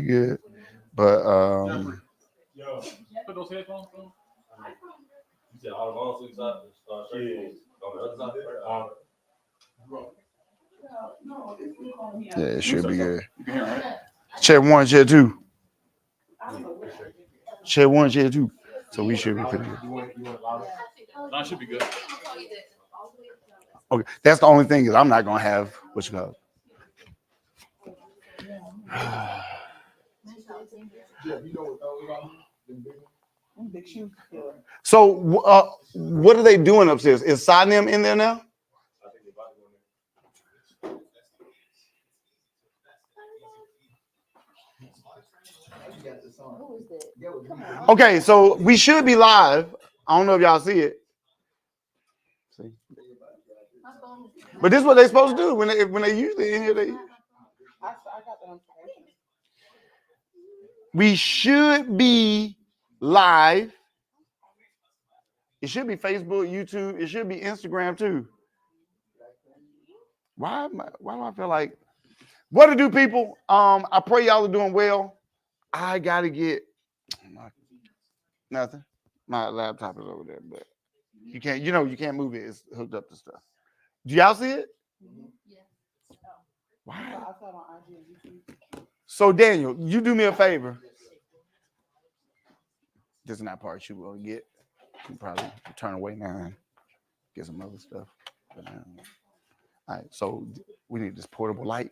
good. But Yo, put those headphones on. You said all the long sleeves out. On the other side. yeah, it should be good. Chair 1, chair 2. Chair 1, chair 2. So we should be pretty good. You want it louder? No, it should be good. Okay, that's the only thing is I'm not gonna have what you call it. So what are they doing upstairs? Is Sidem in there now? Okay, so we should be live. I don't know if y'all see it. See? But this is what they're supposed to do when they usually in here. We should be live. It should be Facebook, YouTube. It should be Instagram too. Why do I feel like? What to do, people? I pray y'all are doing well. I gotta get nothing. My laptop is over there, but you can't. You can't move it. It's hooked up to stuff. Do y'all see it? Yeah. Why? So Daniel, you do me a favor. This is not part you will get. You probably turn away now and get some other stuff. But, all right, so we need this portable light.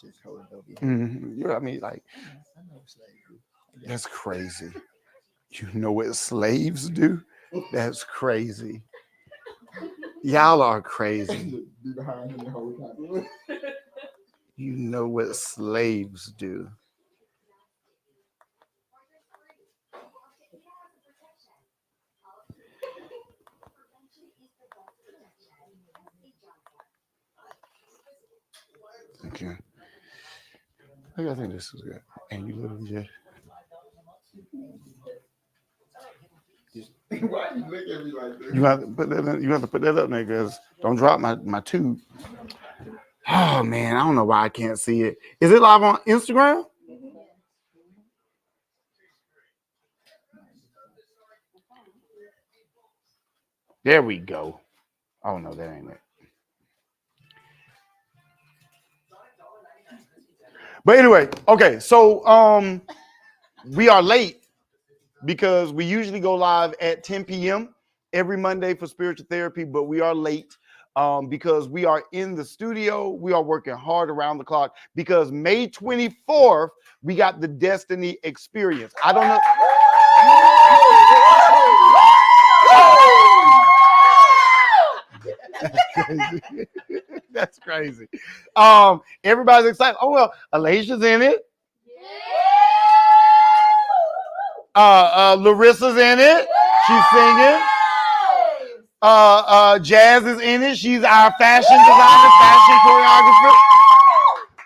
Just hold it over here. You know what I mean? Like, that's crazy. You know what slaves do? That's crazy. Y'all are crazy. You know what slaves do. Okay. I think this is good. And you literally just. Why you look at me like this? You have to put that. You have to put that up there, because don't drop my tube. Oh man, I don't know why I can't see it. Is it live on Instagram? There we go. Oh no, that ain't it. But anyway, okay, so we are late because we usually go live at 10 p.m. every Monday for spiritual therapy, but we are late because we are in the studio. We are working hard around the clock because May 24th, we got the Destiny Experience. I don't know. That's crazy. Everybody's excited. Oh well, Alicia's in it. Larissa's in it. She's singing. Jazz is in it. She's our fashion designer, fashion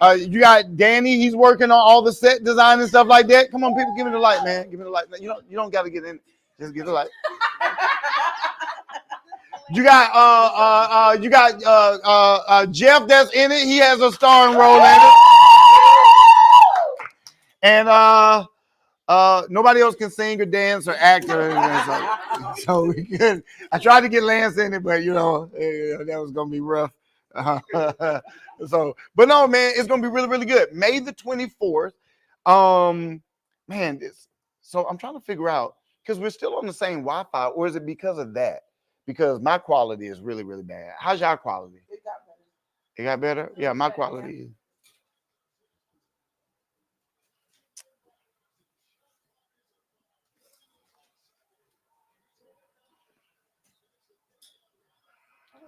choreographer. You got Danny. He's working on all the set design and stuff like that. Come on, people, give me the light, man. Give me the light. You don't got to get in. Just get the light. You got Jeff that's in it. He has a starring role in it. And nobody else can sing or dance or act or anything. So we could. I tried to get Lance in it, but that was gonna be rough. But no, man, it's gonna be really, really good. May the 24th. Man, so I'm trying to figure out, because we're still on the same Wi-Fi, or is it because of that? Because my quality is really, really bad. How's your quality? It got better. It got better? Yeah, my quality.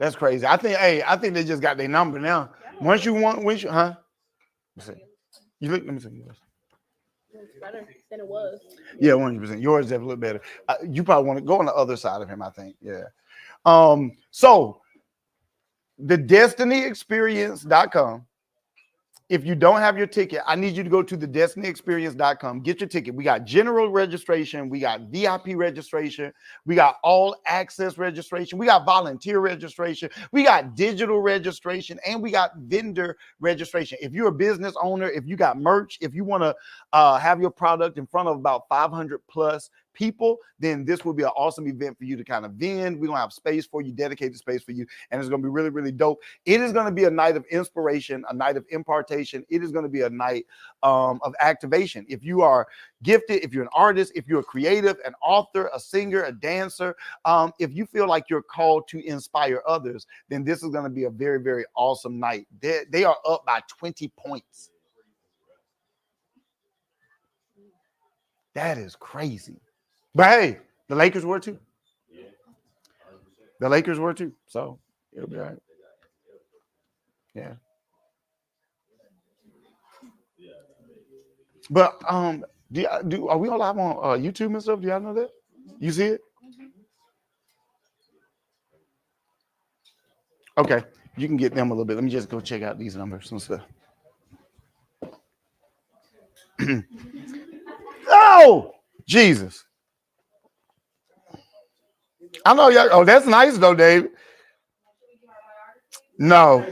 That's crazy. I think they just got their number now. Once you, huh? Let me see. It's better than it was. Yeah, 100%. Yours is definitely better. You probably want to go on the other side of him, I think. Yeah. So the destinyexperience.com. If you don't have your ticket, I need you to go to thedestinyexperience.com. Get your ticket. We got general registration. We got VIP registration. We got all access registration. We got volunteer registration. We got digital registration. And we got vendor registration. If you're a business owner, if you got merch, if you want to have your product in front of about 500 plus people, then this will be an awesome event for you to kind of vend. We're going to have space for you, dedicated space for you. And it's going to be really, really dope. It is going to be a night of inspiration, a night of impartation. It is going to be a night of activation. If you are gifted, if you're an artist, if you're a creative, an author, a singer, a dancer, if you feel like you're called to inspire others, then this is going to be a very, very awesome night. They are up by 20 points. That is crazy. But hey, the Lakers were too. The Lakers were too. So it'll be all right. Yeah. But are we all live on YouTube and stuff? Do y'all know that? You see it? Okay, you can get them a little bit. Let me just go check out these numbers and stuff. Oh, Jesus. I know y'all. Oh, that's nice though, David. No.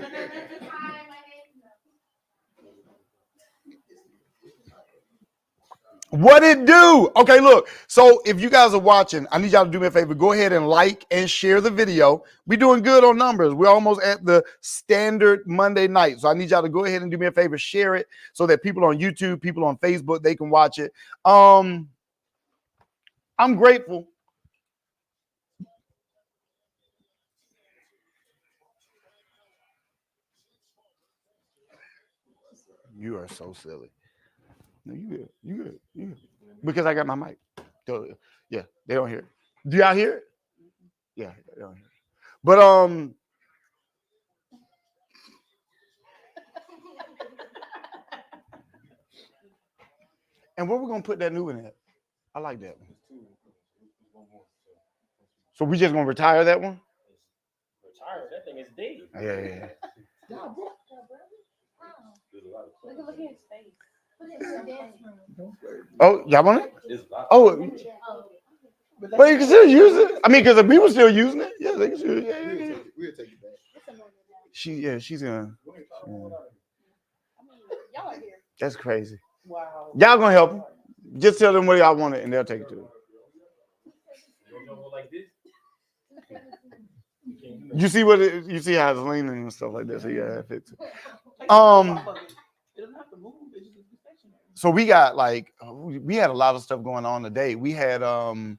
What it do? Okay, look. So if you guys are watching, I need y'all to do me a favor. Go ahead and like and share the video. We're doing good on numbers. We're almost at the standard Monday night. So I need y'all to go ahead and do me a favor, share it so that people on YouTube, people on Facebook, they can watch it. I'm grateful. You are so silly. No, you good. You good. You good. Because I got my mic. Yeah, they don't hear it. Do y'all hear it? Yeah, they don't hear it. But and where we gonna put that new one at? I like that one. So we just gonna retire that one? Retire? That thing is dead. Yeah. Look at his face. Oh, y'all want it? Oh, well, you can still use it. I mean, because if people still using it, yeah, they can still. Yeah. We'll take it back. She's gonna. Y'all are here. That's crazy. Wow. Y'all gonna help them. Just tell them where y'all want it, and they'll take it to you. Like this? You see you see how it's leaning and stuff like that. So yeah, it fits. So we got we had a lot of stuff going on today. We had a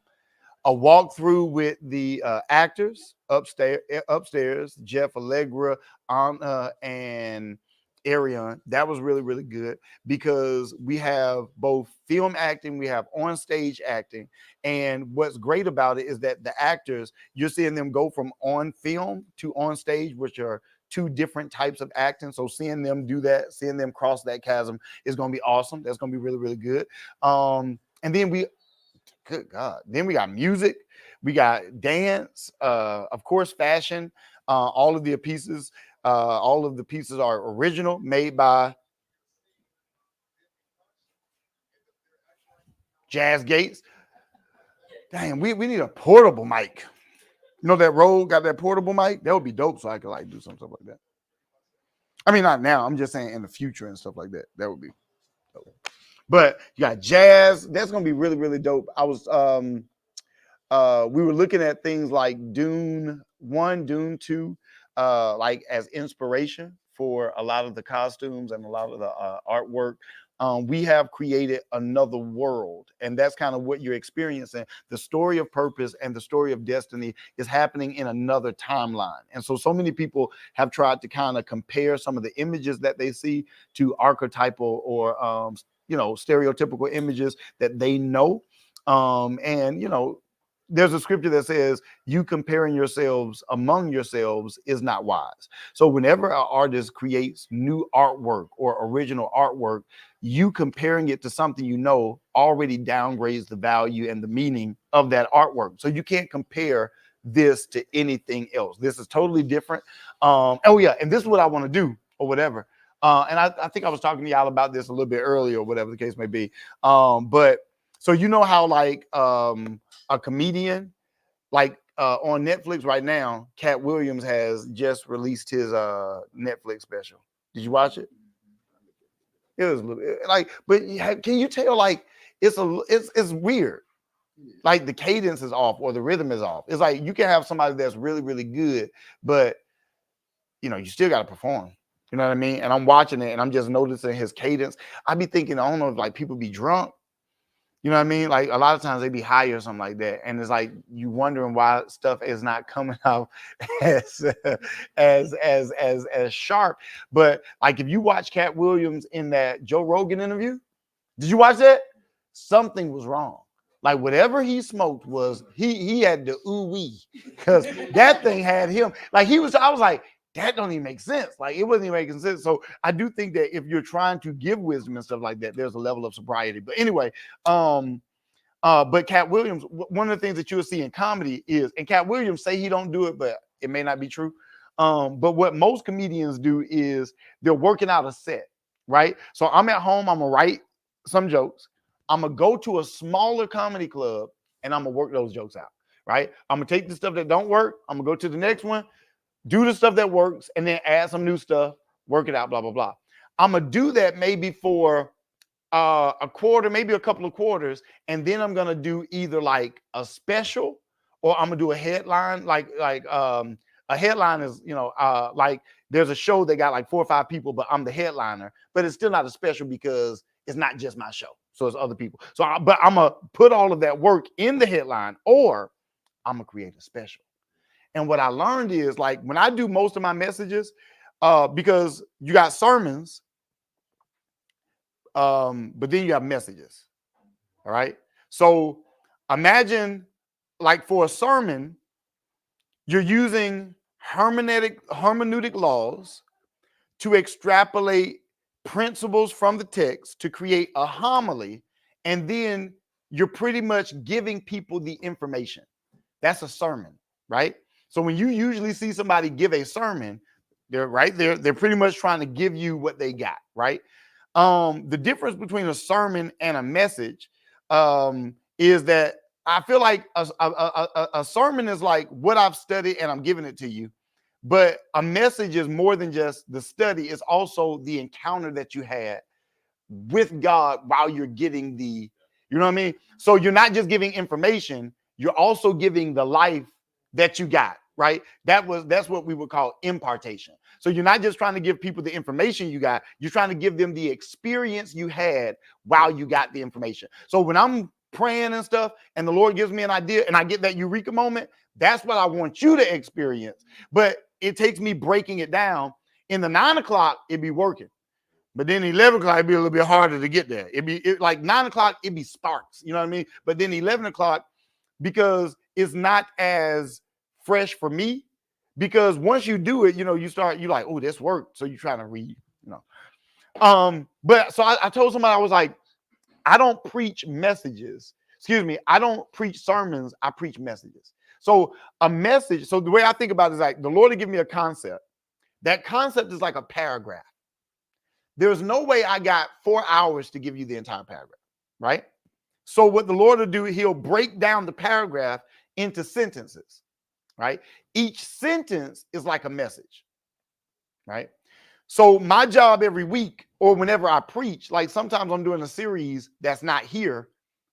walkthrough with the actors upstairs, Jeff, Allegra, Anna, and Arion. That was really, really good because we have both film acting, we have on stage acting. And what's great about it is that the actors, you're seeing them go from on film to on stage, which are two different types of acting. So seeing them do that, seeing them cross that chasm is going to be awesome. That's going to be really, really good. And then good God, then we got music, we got dance, of course, fashion. All of the pieces are original, made by Jazz Gates. Damn, we need a portable mic. You know that Rode got that portable mic? That would be dope, so I could do some stuff like that. I mean, not now. I'm just saying in the future and stuff like that. That would be dope. But you got jazz. That's gonna be really, really dope. I was we were looking at things like Dune 1, Dune 2, like as inspiration for a lot of the costumes and a lot of the artwork. We have created another world, and that's kind of what you're experiencing. The story of purpose and the story of destiny is happening in another timeline. And so many people have tried to kind of compare some of the images that they see to archetypal or stereotypical images that they know. There's a scripture that says you comparing yourselves among yourselves is not wise. So whenever an artist creates new artwork or original artwork, you comparing it to something already downgrades the value and the meaning of that artwork. So you can't compare this to anything else. This is totally different. And this is what I want to do or whatever. And I think I was talking to y'all about this a little bit earlier, or whatever the case may be. But so you know how like a comedian, like on Netflix right now, Cat Williams has just released his Netflix special. Did you watch it? It was a little like, but can you tell like it's weird. Like the cadence is off or the rhythm is off. It's like you can have somebody that's really, really good, but you know, you still got to perform. You know what I mean? And I'm watching it and I'm just noticing his cadence. I be thinking, I don't know if like people be drunk. You know what I mean? Like a lot of times they be high or something like that. And it's like you wondering why stuff is not coming out as sharp. But like if you watch Cat Williams in that Joe Rogan interview, did you watch that? Something was wrong. Like whatever he smoked was he had the ooh-wee, because that thing had him. Like I was like, that don't even make sense. Like it wasn't even making sense. So I do think that if you're trying to give wisdom and stuff like that, there's a level of sobriety. But anyway, but Cat Williams, one of the things that you'll see in comedy is, and Cat Williams say he don't do it, but it may not be true. But what most comedians do is they're working out a set, right? So I'm at home, I'm gonna write some jokes. I'm gonna go to a smaller comedy club and I'm gonna work those jokes out, right? I'm gonna take the stuff that don't work, I'm gonna go to the next one, do the stuff that works, and then add some new stuff, work it out, blah, blah, blah. I'm gonna do that maybe for a quarter, maybe a couple of quarters, and then I'm gonna do either like a special or I'm gonna do a headline. Like a headline is, you know, like there's a show that got like 4 or 5 people, but I'm the headliner, but it's still not a special because it's not just my show. So it's other people. So, but I'm gonna put all of that work in the headline, or I'm gonna create a special. And what I learned is like when I do most of my messages, because you got sermons, but then you have messages. All right. So imagine like for a sermon, you're using hermeneutic laws to extrapolate principles from the text to create a homily, and then you're pretty much giving people the information. That's a sermon, right? So when you usually see somebody give a sermon, they're pretty much trying to give you what they got, right? The difference between a sermon and a message is that I feel like a sermon is like what I've studied and I'm giving it to you. But a message is more than just the study. It's also the encounter that you had with God while you're getting the, you know what I mean? So you're not just giving information, you're also giving the life that you got, right? That's what we would call impartation. So you're not just trying to give people the information you got, you're trying to give them the experience you had while you got the information. So when I'm praying and stuff and the Lord gives me an idea and I get that eureka moment, that's what I want you to experience. But it takes me breaking it down. In the 9 o'clock, it'd be working. But then 11 o'clock, it'd be a little bit harder to get there. Like 9 o'clock, it'd be sparks. You know what I mean? But then 11 o'clock, because it's not as fresh for me, because once you do it, you know, you're like, oh, this worked. So you're trying to read, you know. But so I told somebody, I was like, I don't preach messages. Excuse me. I don't preach sermons. I preach messages. So a message. So the way I think about it is like the Lord will give me a concept. That concept is like a paragraph. There's no way I got 4 hours to give you the entire paragraph, right? So what the Lord will do, he'll break down the paragraph into sentences, right? Each sentence is like a message, right? So my job every week or whenever I preach, like sometimes I'm doing a series that's not here,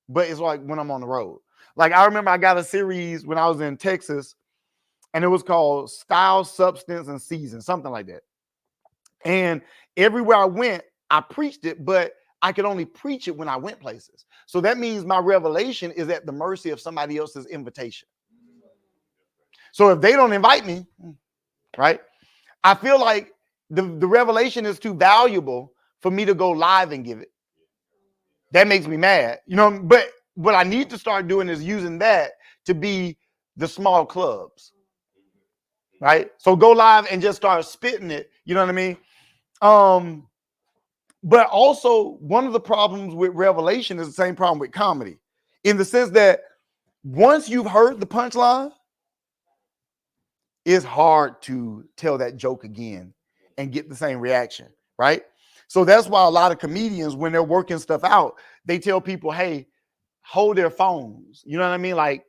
but it's like when I'm on the road. Like I remember I got a series when I was in Texas and it was called Style, Substance, and Season, something like that. And everywhere I went, I preached it, but I could only preach it when I went places. So that means my revelation is at the mercy of somebody else's invitation. So if they don't invite me, right, I feel like the revelation is too valuable for me to go live and give it. That makes me mad, you know, but what I need to start doing is using that to be the small clubs, right? So go live and just start spitting it, you know what I mean? But also one of the problems with revelation is the same problem with comedy, in the sense that once you've heard the punchline, it's hard to tell that joke again and get the same reaction, right? So that's why a lot of comedians, when they're working stuff out, they tell people, hey, hold their phones. You know what I mean? Like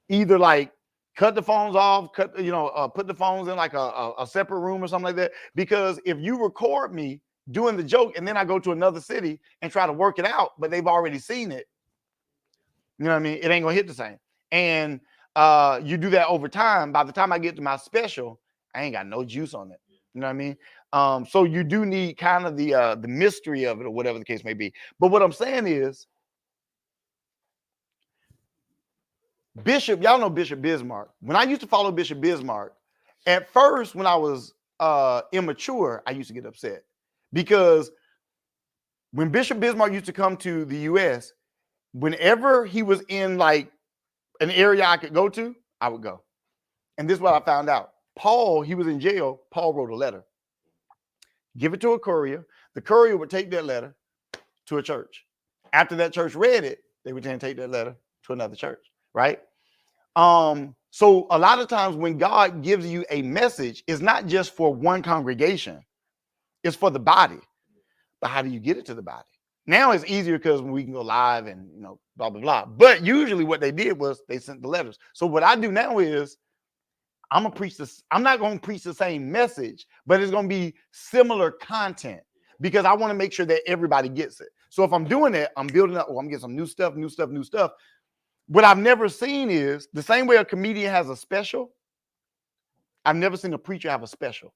either like cut the phones off, put the phones in like a separate room or something like that. Because if you record me doing the joke and then I go to another city and try to work it out, but they've already seen it, you know what I mean? It ain't gonna hit the same. And you do that over time. By the time I get to my special, I ain't got no juice on it. You know what I mean? So you do need kind of the mystery of it or whatever the case may be. But what I'm saying is, Bishop, y'all know Bishop Bismar. When I used to follow Bishop Bismar, at first when I was immature, I used to get upset because when Bishop Bismar used to come to the U.S., whenever he was in like an area I could go to, I would go. And this is what I found out. Paul, he was in jail. Paul wrote a letter. Give it to a courier. The courier would take that letter to a church. After that church read it, they would then take that letter to another church, right? So a lot of times when God gives you a message, it's not just for one congregation. It's for the body. But how do you get it to the body? Now it's easier because we can go live and, blah, blah, blah. But usually what they did was they sent the letters. So what I do now is I'm going to preach this. I'm not going to preach the same message, but it's going to be similar content because I want to make sure that everybody gets it. So if I'm doing that, I'm building up. I'm getting some new stuff. What I've never seen is the same way a comedian has a special. I've never seen a preacher have a special.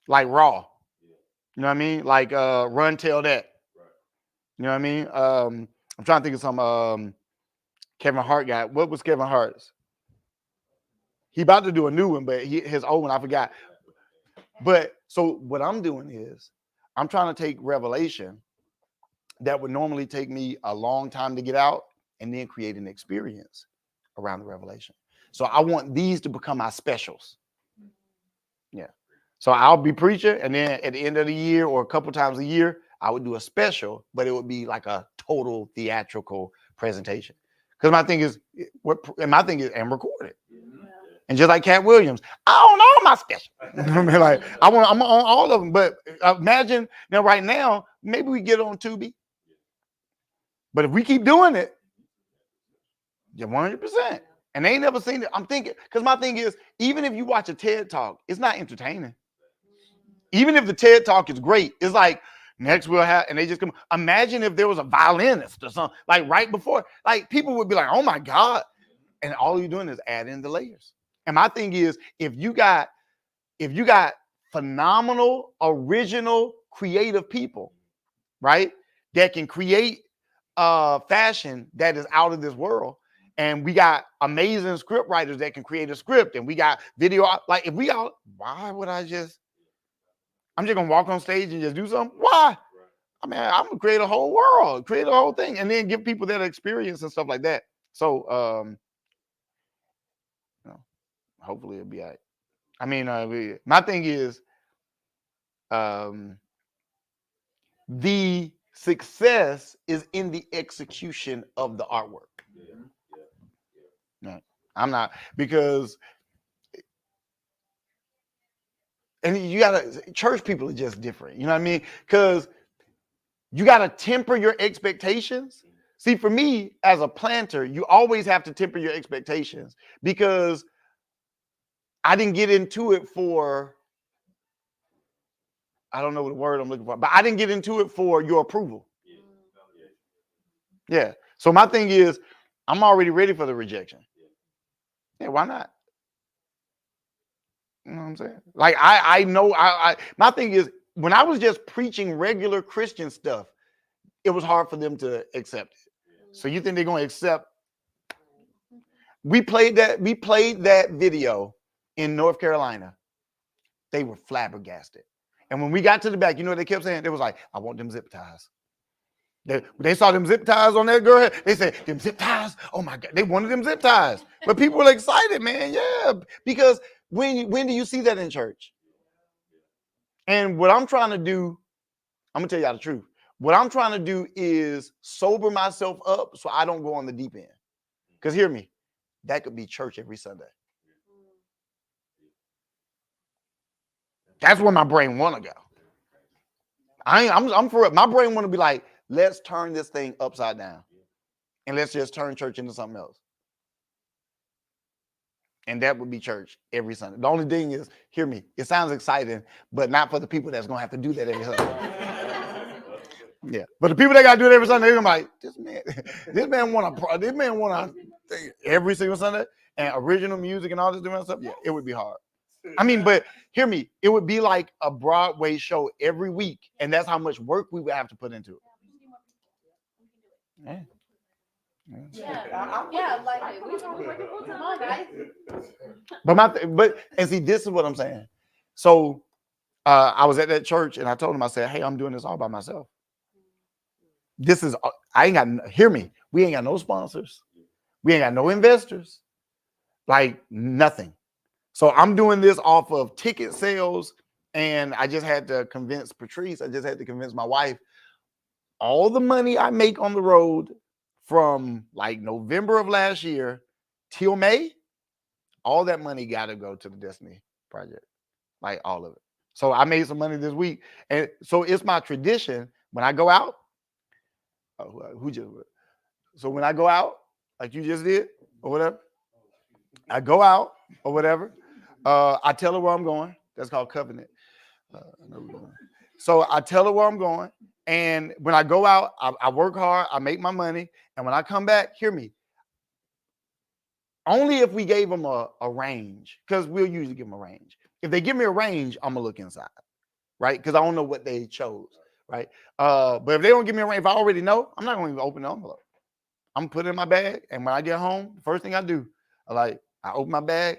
Like Raw. You know what I mean? Like Run Tell That. You know what I mean? I'm trying to think of some Kevin Hart guy. What was Kevin Hart's? He about to do a new one, but his old one, I forgot. But so what I'm doing is I'm trying to take revelation that would normally take me a long time to get out and then create an experience around the revelation. So I want these to become my specials. Yeah. So I'll be preaching, and then at the end of the year or a couple times a year, I would do a special, but it would be like a total theatrical presentation. Because my thing is, and record it. And just like Cat Williams, I don't know my special. I mean, like I'm on all of them. But imagine now, right now, maybe we get on Tubi. But if we keep doing it, you're 100%. And they ain't never seen it. I'm thinking, because my thing is, even if you watch a TED Talk, it's not entertaining. Even if the TED Talk is great, it's like, next we'll have, and they just come. Imagine if there was a violinist or something, like right before, like people would be like, oh my God. And all you're doing is add in the layers. And my thing is, if you got phenomenal, original, creative people, right, that can create fashion that is out of this world, and we got amazing script writers that can create a script, and we got video, like if we all, why would I'm just gonna walk on stage and just do something? Why? I mean, I'm gonna create a whole world, create a whole thing, and then give people that experience and stuff like that. So hopefully it'll be all right. I mean, my thing is, the success is in the execution of the artwork. No, I'm not, because, and you gotta, church people are just different. You know what I mean? Because you gotta temper your expectations. See, for me as a planter, you always have to temper your expectations because I didn't get into it for, I don't know the word I'm looking for, but I didn't get into it for your approval. Yeah. So my thing is, I'm already ready for the rejection. Yeah, why not? You know what I'm saying? Like I know my thing is, when I was just preaching regular Christian stuff, it was hard for them to accept it. So you think they're going to accept? We played that video in North Carolina. They were flabbergasted. And when we got to the back, you know what they kept saying? They was like, I want them zip ties. They saw them zip ties on that girl. They said, them zip ties. Oh my God. They wanted them zip ties. But people were excited, man. Yeah. Because when do you see that in church? And what I'm trying to do, I'm going to tell y'all the truth. What I'm trying to do is sober myself up so I don't go on the deep end. Because hear me, that could be church every Sunday. That's where my brain want to go. I'm for it. My brain want to be like, let's turn this thing upside down. And let's just turn church into something else. And that would be church every Sunday. The only thing is, hear me, it sounds exciting, but not for the people that's going to have to do that every Sunday. Yeah. But the people that got to do it every Sunday, they're going to be like, this man want to every single Sunday and original music and all this different stuff. Yeah, it would be hard. I mean, but hear me, it would be like a Broadway show every week, and that's how much work we would have to put into it. Yeah. Yeah, like we don't work full time, guys. But and see, this is what I'm saying. So I was at that church and I told him, I said, hey, I'm doing this all by myself. This is, I ain't got, hear me, we ain't got no sponsors. We ain't got no investors. Like nothing. So I'm doing this off of ticket sales. And I just had to convince Patrice, I just had to convince my wife, all the money I make on the road from like November of last year till May, all that money got to go to the Destiny Project, like all of it. So I made some money this week. And so it's my tradition when I go out. So when I go out, like you just did or whatever, I go out or whatever. I tell her where I'm going. That's called covenant. So I tell her where I'm going. And when I go out, I work hard, I make my money. And when I come back, hear me, only if we gave them a range, because we'll usually give them a range. If they give me a range, I'm going to look inside, right? Because I don't know what they chose, right? But if they don't give me a range, if I already know, I'm not going to even open the envelope. I'm going to put it in my bag. And when I get home, the first thing I do, I open my bag.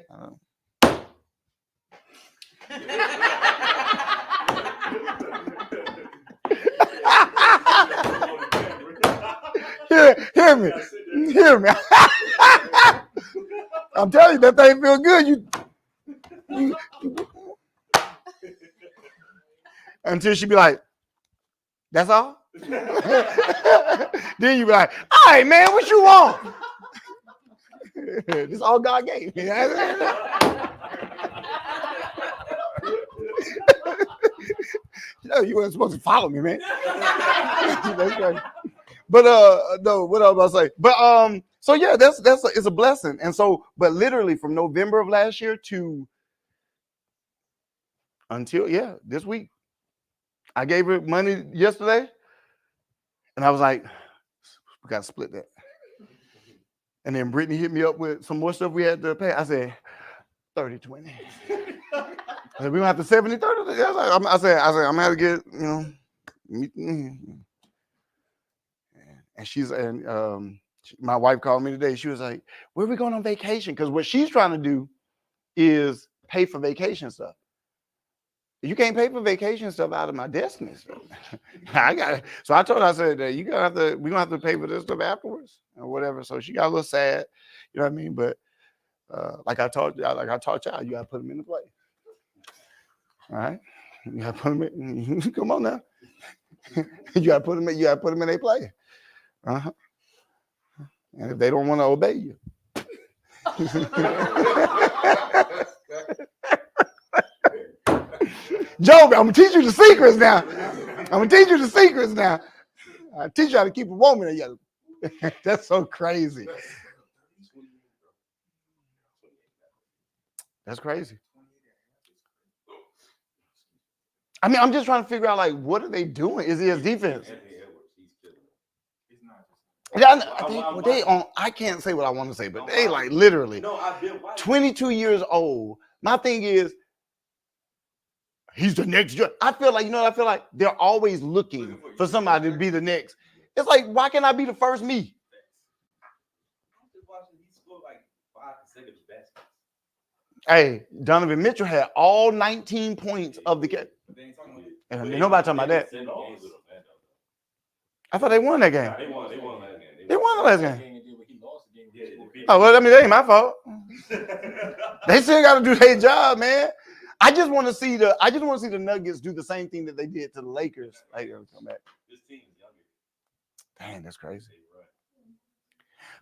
Hear me. I'm telling you, that thing feel good. Until she be like, that's all? Then you be like, all right, man, what you want? This is all God gave me. You weren't supposed to follow me, man. That's right. But no, what I was about to say. But so yeah, it's a blessing. And so, but literally from November of last year to until this week, I gave her money yesterday, and I was like, we gotta split that. And then Brittany hit me up with some more stuff we had to pay. I said, 30-20. I said, we gonna have to 70-30. I said, I'm gonna have to get, and my wife called me today. She was like, where are we going on vacation? Because what she's trying to do is pay for vacation stuff. You can't pay for vacation stuff out of my Destiny stuff. I got it. So I told her, I said, we're gonna have to pay for this stuff afterwards or whatever. So she got a little sad, you know what I mean? But like I taught y'all, you gotta put them into play. All right, you gotta put them in. Come on now, you gotta put them in their play. And if they don't want to obey you, Job, I'm gonna teach you the secrets now. I teach you how to keep a woman together. That's so crazy. That's crazy. I mean, I'm just trying to figure out, like, what are they doing? Is he his defense? I can't say what I want to say, but they like literally 22 years old. My thing is, he's the next judge. I feel like they're always looking for somebody to be the next. It's like, why can't I be the first me? Hey, Donovan Mitchell had all 19 points of the game. And nobody talking about that. I thought they won that game. They won the last game. Oh, well, I mean, that ain't my fault. They still got to do their job, man. I just want to see the Nuggets do the same thing that they did to the Lakers. Come back. Dang, that's crazy.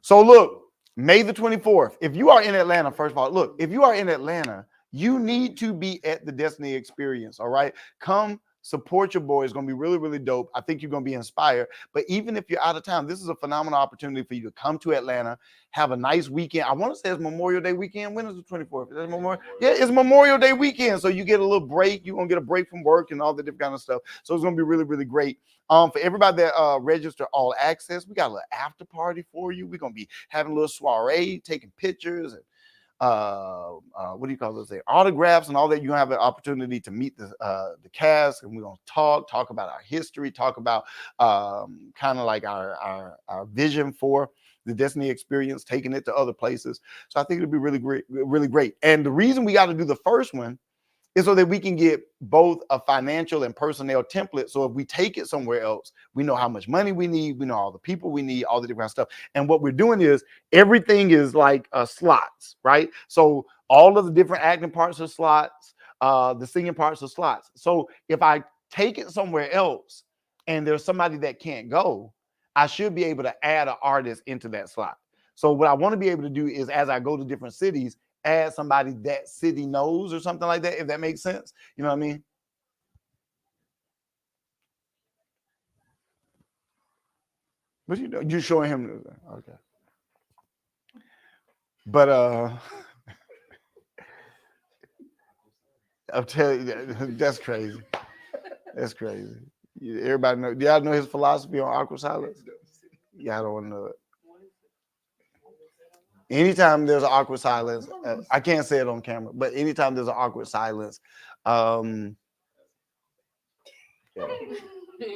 So look, May the 24th. If you are in Atlanta, first of all, look, if you are in Atlanta, You need to be at the Destiny Experience. All right. Come support your boy. It's going to be really, really dope. I think you're going to be inspired. But even if you're out of town, this is a phenomenal opportunity for you to come to Atlanta, have a nice weekend. I want to say it's Memorial Day weekend. When is the 24th? Is that Memorial? Yeah, it's Memorial Day weekend. So you get a little break. You're going to get a break from work and all the different kind of stuff. So it's going to be really, really great. For everybody that register all access, we got a little after party for you. We're going to be having a little soiree, taking pictures and what do you call those? Autographs and all that. You have an opportunity to meet the cast, and we're gonna talk about our history, talk about kind of like our vision for the Destiny Experience, taking it to other places. So I think it'll be really great, really great. And the reason we got to do the first one is so that we can get both a financial and personnel template. So if we take it somewhere else, we know how much money we need, we know all the people we need, all the different stuff. And what we're doing is everything is like slots, right? So all of the different acting parts are slots, the singing parts are slots. So if I take it somewhere else and there's somebody that can't go, I should be able to add an artist into that slot. So what I want to be able to do is, as I go to different cities, add somebody that city knows or something like that, if that makes sense. You know what I mean? What you know? You showing him? Okay. But I'll tell you, that's crazy. That's crazy. Everybody know. Do y'all know his philosophy on Aqua Silence? Y'all don't want to know it. Anytime there's an awkward silence, I can't say it on camera, but anytime there's an awkward silence, yeah,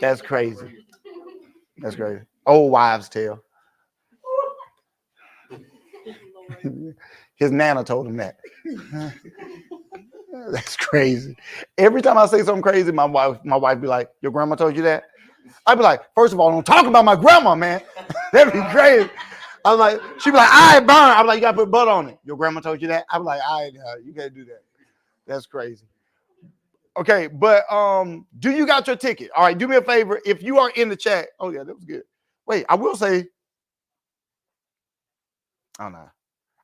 that's crazy. That's crazy. Old wives' tale. His nana told him that. That's crazy. Every time I say something crazy, my wife be like, "Your grandma told you that?" I'd be like, "First of all, don't talk about my grandma, man. That'd be crazy." I was like, she'd be like, "I burn." I'm like, "You gotta put butter on it." Your grandma told you that? I'm like, you gotta do that. That's crazy. Okay, but do you got your ticket? All right, do me a favor. If you are in the chat, oh yeah, that was good. Wait, I will say, oh no,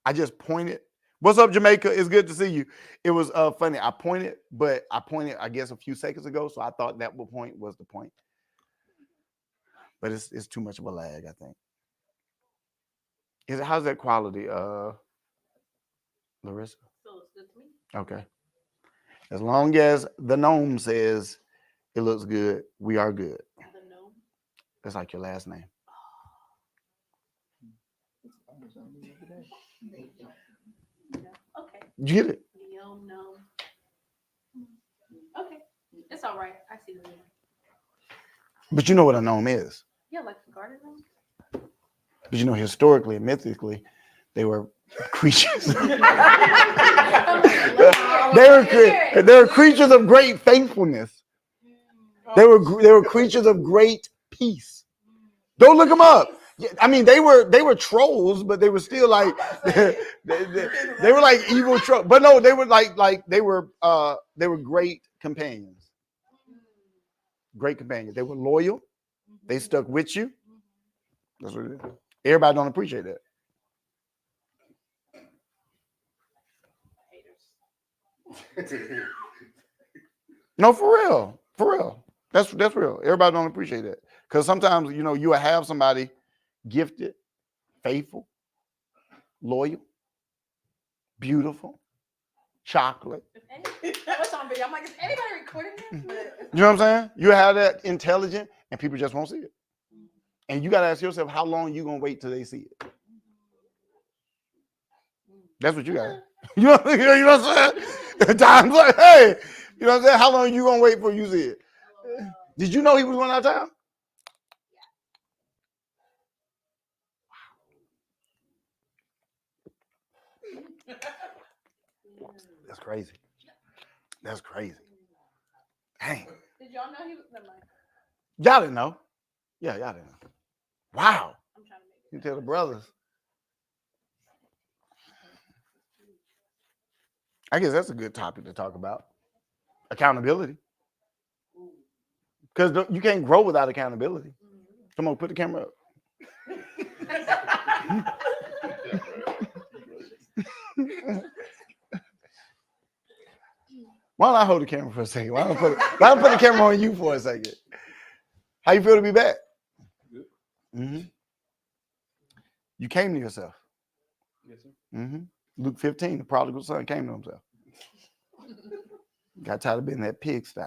I just pointed. What's up, Jamaica? It's good to see you. It was funny. I pointed, I guess a few seconds ago, so I thought that point was the point. But it's too much of a lag, I think. How's that quality, Larissa? So it's good to me. Okay. As long as the gnome says it looks good, we are good. The gnome. That's like your last name. Okay. You get it? No. Okay. It's all right. I see the gnome. But you know what a gnome is. Yeah, like the garden gnome. But you know, historically and mythically, they were creatures. they were creatures of great faithfulness. They were creatures of great peace. Don't look them up. I mean, they were trolls, but they were still like they were like evil trolls. But no, they were they were great companions. Great companions. They were loyal. They stuck with you. That's what it is. Everybody don't appreciate that. No, for real. That's real. Everybody don't appreciate that because sometimes you will have somebody gifted, faithful, loyal, beautiful, chocolate. What's on video? I'm like, is anybody recording this? You know what I'm saying? You have that intelligent, and people just won't see it. And you got to ask yourself, how long you gonna wait till they see it? That's what you got. You know what I'm saying? Time's like, hey, you know what I'm saying? How long you gonna wait for you to see it? Did you know he was going out of town? That's crazy. That's crazy. Dang. Did y'all know he was? Never mind. Y'all didn't know. Yeah, y'all didn't know. Wow. I'm trying to make it. You tell the brothers. I guess that's a good topic to talk about. Accountability. Because you can't grow without accountability. Come on, put the camera up. Why don't I hold the camera for a second? Why don't I put the camera on you for a second? How you feel to be back? Good. Mm-hmm. You came to yourself. Yes, sir. Mm-hmm. Luke 15, the prodigal son came to himself. Got tired of being that pigsty.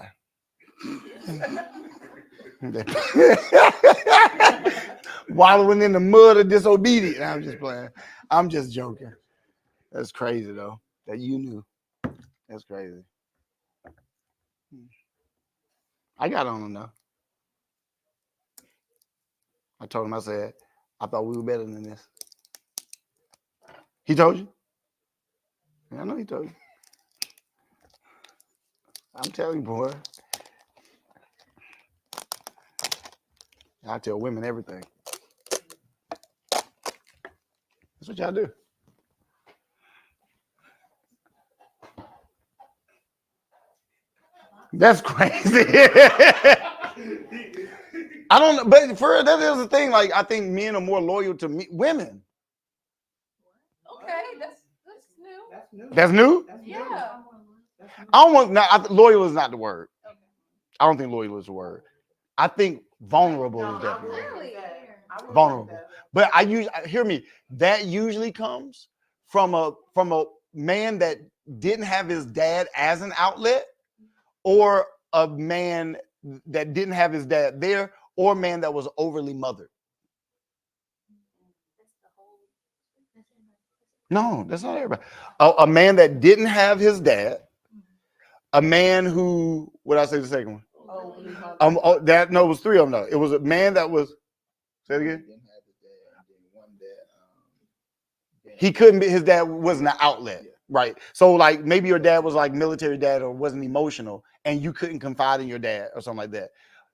Wallowing in the mud of disobedience. I'm just playing. I'm just joking. That's crazy though. That you knew. That's crazy. I got on him though. I told him, I said, I thought we were better than this. He told you? Yeah, I know he told you. I'm telling you, boy. I tell women everything. That's what y'all do. That's crazy. I don't know, but for that is the thing. Like, I think men are more loyal to women. Okay, that's new. That's new? Yeah. I don't want. Now, loyal is not the word. I don't think loyal is the word. I think vulnerable is definitely Really? vulnerable. But hear me. That usually comes from a man that didn't have his dad as an outlet, or a man that didn't have his dad there, or a man that was overly mothered. No, that's not everybody. A man that didn't have his dad, a man who, what did I say the second one? It was three of them though. It was a man that was, say it again. He couldn't be, his dad wasn't an outlet, right? So like maybe your dad was like military dad or wasn't emotional and you couldn't confide in your dad or something like that.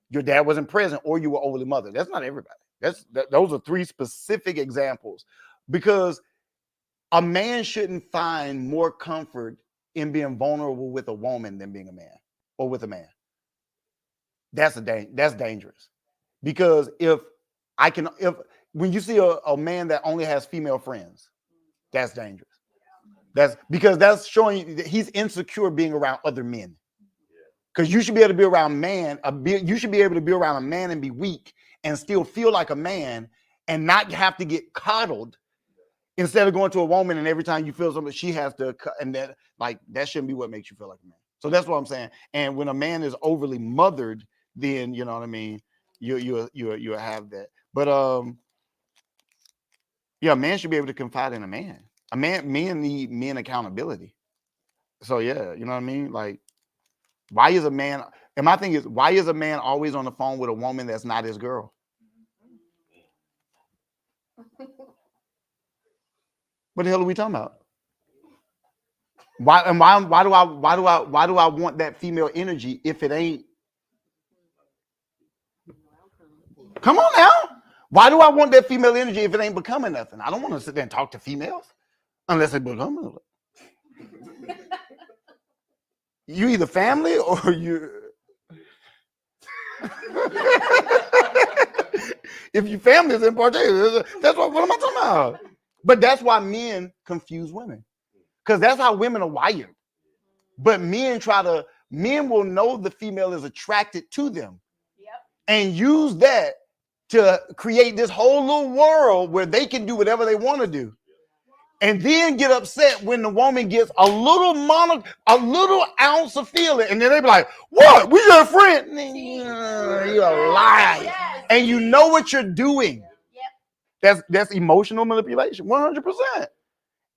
Your dad wasn't present or you were overly mothered. That's not everybody. Those are three specific examples, because a man shouldn't find more comfort in being vulnerable with a woman than being a man or with a man. That's dangerous, because when you see a man that only has female friends, that's dangerous. That's because that's showing you that he's insecure being around other men. Because you should be able to be around you should be able to be around a man and be weak and still feel like a man and not have to get coddled, instead of going to a woman and every time you feel something she has to, and that shouldn't be what makes you feel like a man. So that's what I'm saying. And when a man is overly mothered, then you know what I mean, you have that. But yeah, a man should be able to confide in a man. Men need men accountability. So yeah, you know what I mean? Like, why is a man, and my thing is, why is a man always on the phone with a woman that's not his girl? What the hell are we talking about? Why do I want that female energy if it ain't? Come on now. Why do I want that female energy if it ain't becoming nothing? I don't want to sit there and talk to females unless they become. You either family or you. If your family is in particular, that's what am I talking about? But that's why men confuse women, because that's how women are wired. But men will know the female is attracted to them, and use that to create this whole little world where they can do whatever they want to do. And then get upset when the woman gets a little ounce of feeling, and then they be like, "What? We your friend?" You're a lie, yes. And you know what you're doing. Yep. That's emotional manipulation, 100%.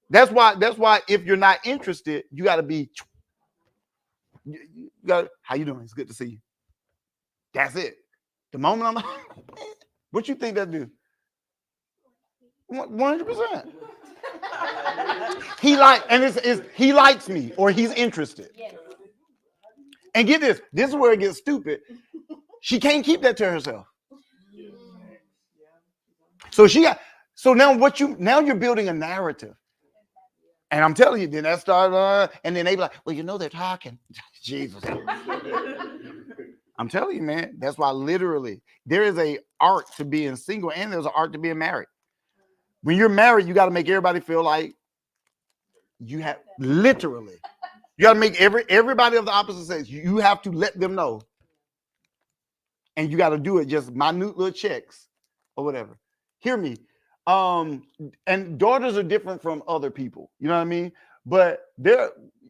That's why if you're not interested, you got to be. How you doing? It's good to see you. That's it. The moment I'm like, what you think that do? 100%. He likes me, or he's interested. Yes. And get this is where it gets stupid. She can't keep that to herself. So now you're building a narrative. And I'm telling you, then that started, and then they be like, well, they're talking. Jesus. I'm telling you, man, that's why literally there is a art to being single and there's an art to being married. When you're married, you got to make everybody feel like you have literally. You got to make everybody of the opposite sex. You have to let them know, and you got to do it just minute little checks or whatever. Hear me. And daughters are different from other people. You know what I mean? But they're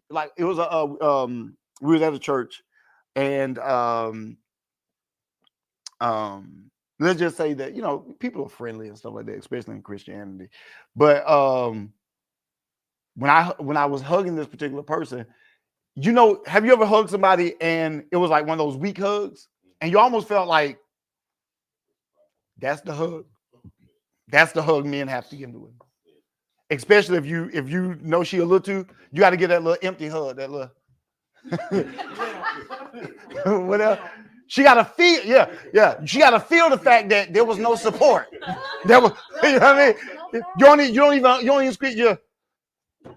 like it was we was at a church, and let's just say that people are friendly and stuff like that, especially in Christianity. But when I was hugging this particular person, have you ever hugged somebody and it was like one of those weak hugs, and you almost felt like that's the hug. That's the hug men have to give to women. Especially if you know she a little too, you got to get that little empty hug, that little whatever. She got to feel, yeah. She got to feel the fact that there was no support. There was, you know what I mean? You don't even squeeze your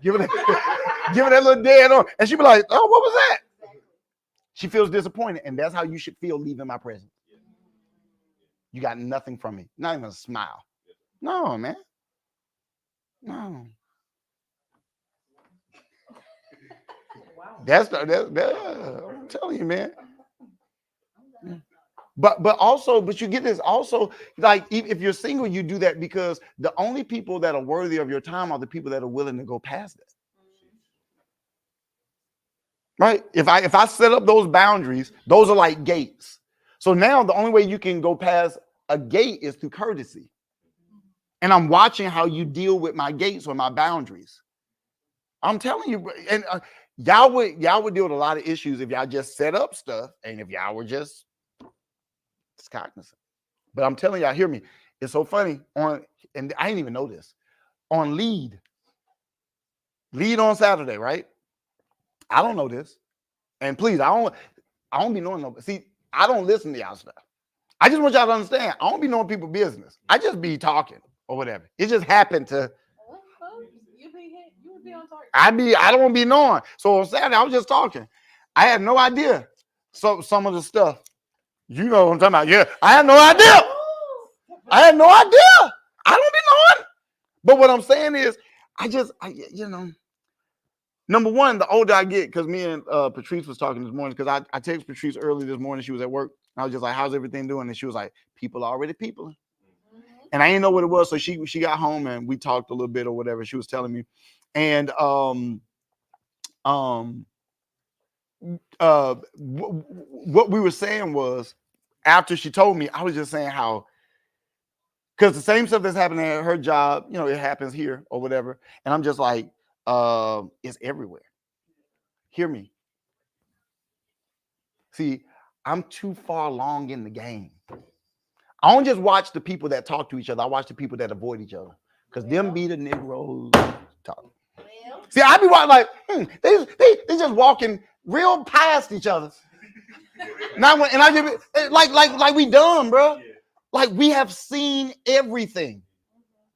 give it that little dead on, and she be like, "Oh, what was that?" She feels disappointed, and that's how you should feel leaving my presence. You got nothing from me, not even a smile. No, man. No. That's I'm telling you, man. But you get this also, like if you're single, you do that because the only people that are worthy of your time are the people that are willing to go past it. Right? If I set up those boundaries, those are like gates. So now the only way you can go past a gate is through courtesy. And I'm watching how you deal with my gates or my boundaries. I'm telling you, and y'all would deal with a lot of issues if y'all just set up stuff and if y'all were just cognizant. But I'm telling y'all, hear me. It's so funny and I didn't even know this, on lead on Saturday, right? I don't know this. And please, I don't be knowing no. See, I don't listen to y'all stuff. I just want y'all to understand. I don't be knowing people's business. I just be talking or whatever. It just happened to. You would be on target. I don't be knowing. So on Saturday, I was just talking. I had no idea. So some of the stuff. You know what I'm talking about. Yeah, I had no idea. I had no idea. I don't be knowing. But what I'm saying is, number one, the older I get, because me and Patrice was talking this morning, because I texted Patrice early this morning. She was at work. I was just like, how's everything doing? And she was like, people are already peopling. And I didn't know what it was. So she got home and we talked a little bit or whatever. She was telling me. And what we were saying was, after she told me, I was just saying how, because the same stuff that's happening at her job, it happens here or whatever. And I'm just like, it's everywhere. Hear me. See, I'm too far along in the game. I don't just watch the people that talk to each other. I watch the people that avoid each other. Because them be the Negroes talk. See, I be watching like, they just walking real past each other. And I just like we dumb, bro. Like we have seen everything.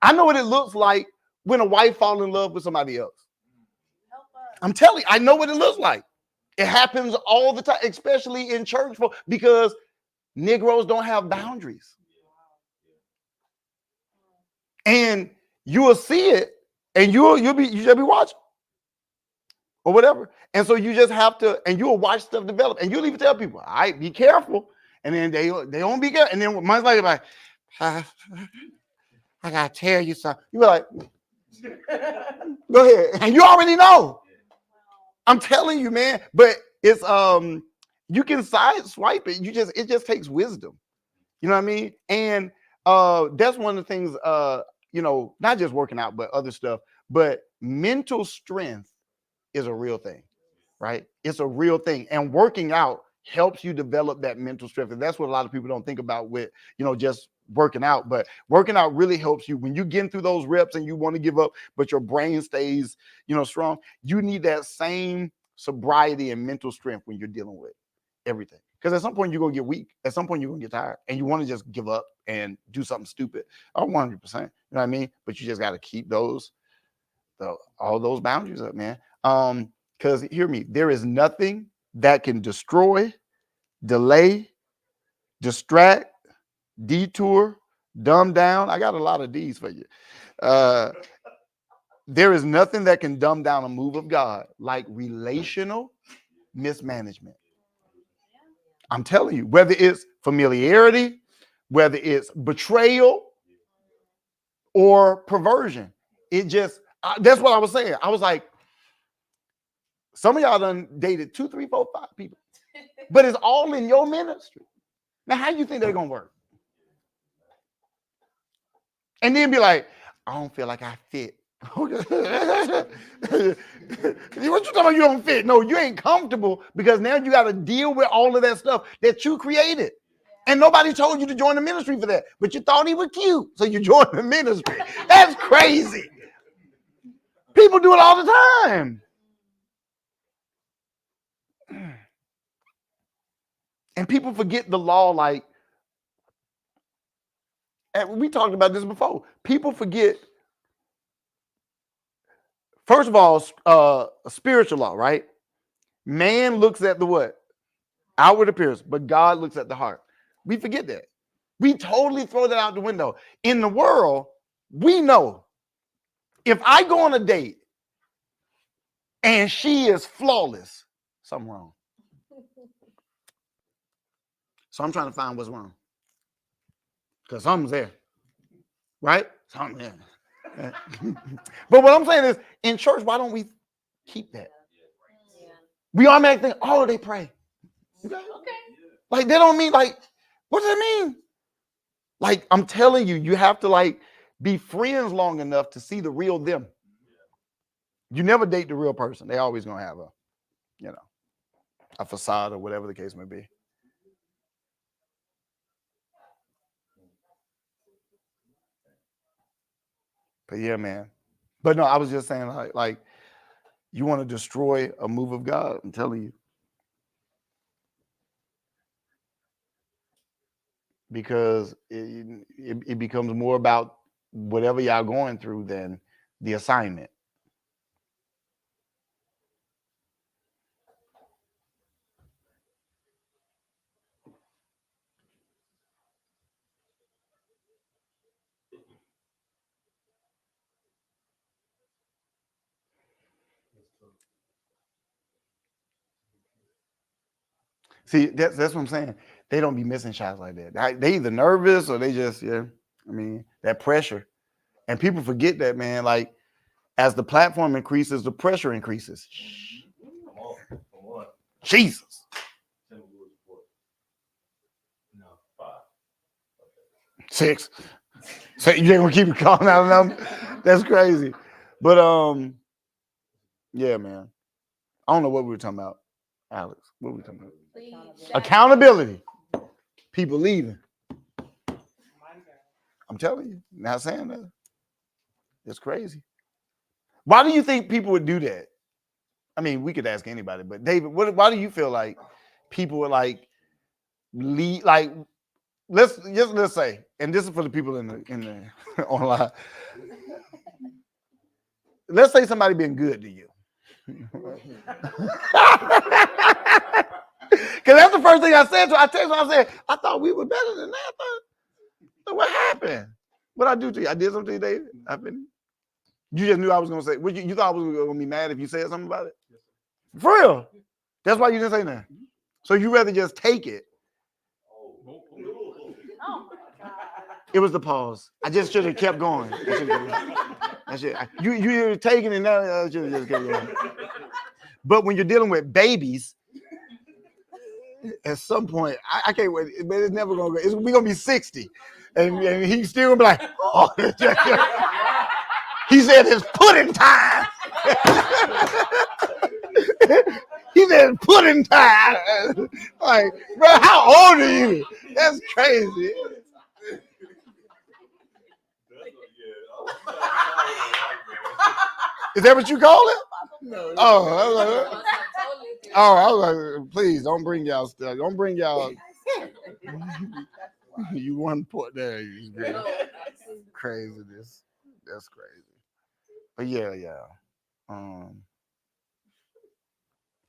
I know what it looks like when a wife falls in love with somebody else. I'm telling you, I know what it looks like. It happens all the time, especially in church, because Negroes don't have boundaries. And you will see it, and you should be watching or whatever. And so you just have to, and you'll watch stuff develop, and you'll even tell people, all right, be careful. And then they don't be careful. And then months later, like, I gotta tell you something. You be like, go ahead. And you already know. I'm telling you, man. But it's you can sideswipe it. It just takes wisdom. You know what I mean? And that's one of the things, not just working out, but other stuff. But mental strength is a real thing, right? It's a real thing. And working out helps you develop that mental strength. And that's what a lot of people don't think about with, just working out. But working out really helps you when you get through those reps and you want to give up, but your brain stays, strong. You need that same sobriety and mental strength when you're dealing with everything. Because at some point you're going to get weak. At some point you're going to get tired and you want to just give up and do something stupid. 100%. You know what I mean? But you just got to keep all those boundaries up, man. Because hear me, there is nothing that can destroy, delay, distract, detour, dumb down. I got a lot of D's for you. There is nothing that can dumb down a move of God like relational mismanagement. I'm telling you, whether it's familiarity, whether it's betrayal or perversion, it just, that's what I was saying. I was like, some of y'all done dated 2, 3, 4, 5 people, but it's all in your ministry. Now, how do you think they're going to work? And then be like, I don't feel like I fit. What you talking about? You don't fit? No, you ain't comfortable because now you got to deal with all of that stuff that you created. And nobody told you to join the ministry for that, but you thought he was cute, so you joined the ministry. That's crazy. People do it all the time. And people forget the law, like, and we talked about this before. People forget, first of all, spiritual law, right? Man looks at the what? Outward appearance, but God looks at the heart. We forget that. We totally throw that out the window. In the world, we know if I go on a date and she is flawless, something wrong. So I'm trying to find what's wrong. Because something's there. Right? Something there. But what I'm saying is, in church, why don't we keep that? We automatically think, oh, they pray. Okay. Like, they don't mean, like, what does it mean? Like, I'm telling you, you have to, like, be friends long enough to see the real them. You never date the real person. They always going to have a facade or whatever the case may be. But yeah, man. But no, I was just saying, like you want to destroy a move of God. I'm telling you. Because it becomes more about whatever y'all going through than the assignment. See, that's what I'm saying. They don't be missing shots like that. They either nervous or they just, I mean, that pressure. And people forget that, man. Like, as the platform increases, the pressure increases. Come on. Jesus. No, 5. 6. So you ain't gonna keep calling out a number? That's crazy. But yeah, man. I don't know what we were talking about, Alex. What were we talking about? Accountability. People leaving. I'm telling you, not saying that. It's crazy. Why do you think people would do that? I mean, we could ask anybody, but David, why do you feel like people would like leave? Like, let's say, and this is for the people in the online. Let's say somebody been good to you. Because that's the first thing I said to her. I texted her, I said, I thought we were better than that. So what happened? What I do to you? I did something to you, David? You just knew I was going to say, you thought I was going to be mad if you said something about it? For real? That's why you didn't say nothing. So you rather just take it. Oh my God. It was the pause. I just should have kept going. That's it. You taking it now. I should have just kept going. But when you're dealing with babies, at some point, I can't wait, but it's never gonna go. We're gonna be 60, and he's still gonna be like, oh, he said it's pudding time. He said it's pudding time. Like, bro, how old are you? That's crazy. Is that what you call it? No. Oh, I was like, please don't bring y'all stuff. Don't bring y'all. You one put there. Craziness. That's crazy. But yeah. I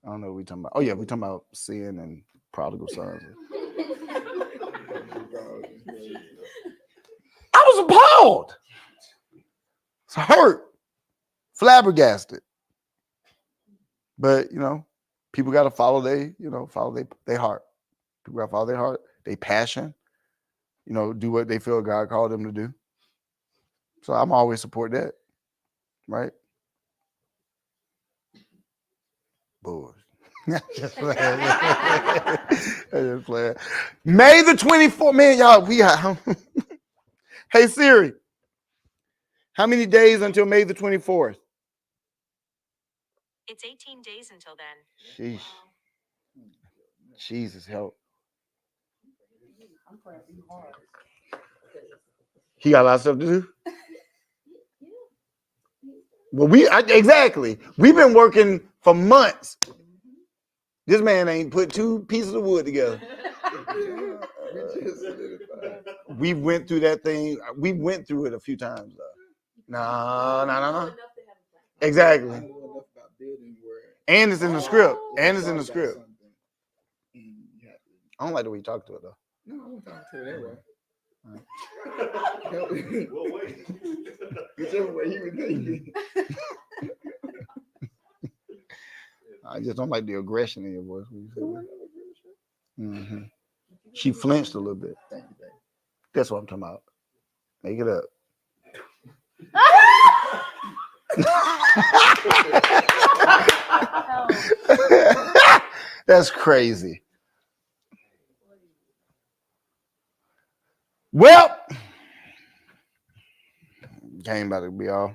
don't know what we're talking about. Oh yeah, we're talking about sin and prodigal sons. I was appalled. It's hurt. flabbergasted. But, you know, people got to follow their heart. People got to follow their heart, their passion, you know, do what they feel God called them to do. So I'm always support that, right? Boys. Just playing. Just playing. May the 24th, man, y'all, we got. Hey, Siri, how many days until May the 24th? It's 18 days until then. Sheesh. Jesus, help. He got a lot of stuff to do. Well, exactly. We've been working for months. This man ain't put two pieces of wood together. We went through that thing. We went through it a few times, though. No. Exactly. And it's in the script. And it's in the script. I don't like the way you talk to it, though. No, I won't talk to her that way. We'll wait. Whichever way you were thinking. I just don't like the aggression in your voice. Mm-hmm. She flinched a little bit. Thank you, baby. That's what I'm talking about. Make it up. That's crazy. Well, game about to be all.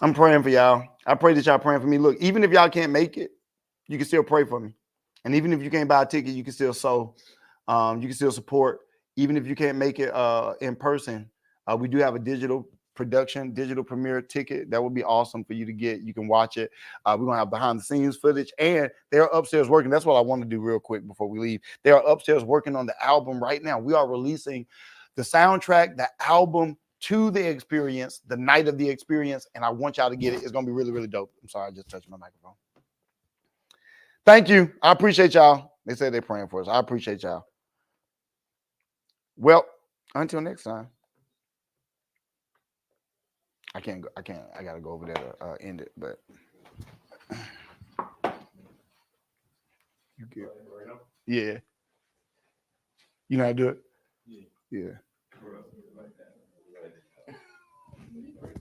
I'm praying for y'all. I pray that y'all praying for me. Look, even if y'all can't make it, you can still pray for me. And even if you can't buy a ticket, you can still sow. You can still support. Even if you can't make it in person, we do have a digital premiere ticket. That would be awesome for you to get. You can watch it. We're going to have behind the scenes footage, and they're upstairs working. That's what I want to do real quick before we leave. They are upstairs working on the album right now. We are releasing the soundtrack, the album to the experience, the night of the experience, and I want y'all to get it. It's going to be really, really dope. I'm sorry, I just touched my microphone. Thank you. I appreciate y'all. They said they're praying for us. I appreciate y'all. Well, until next time. I gotta go over there to end it, but you good. Yeah. You know how to do it? Yeah.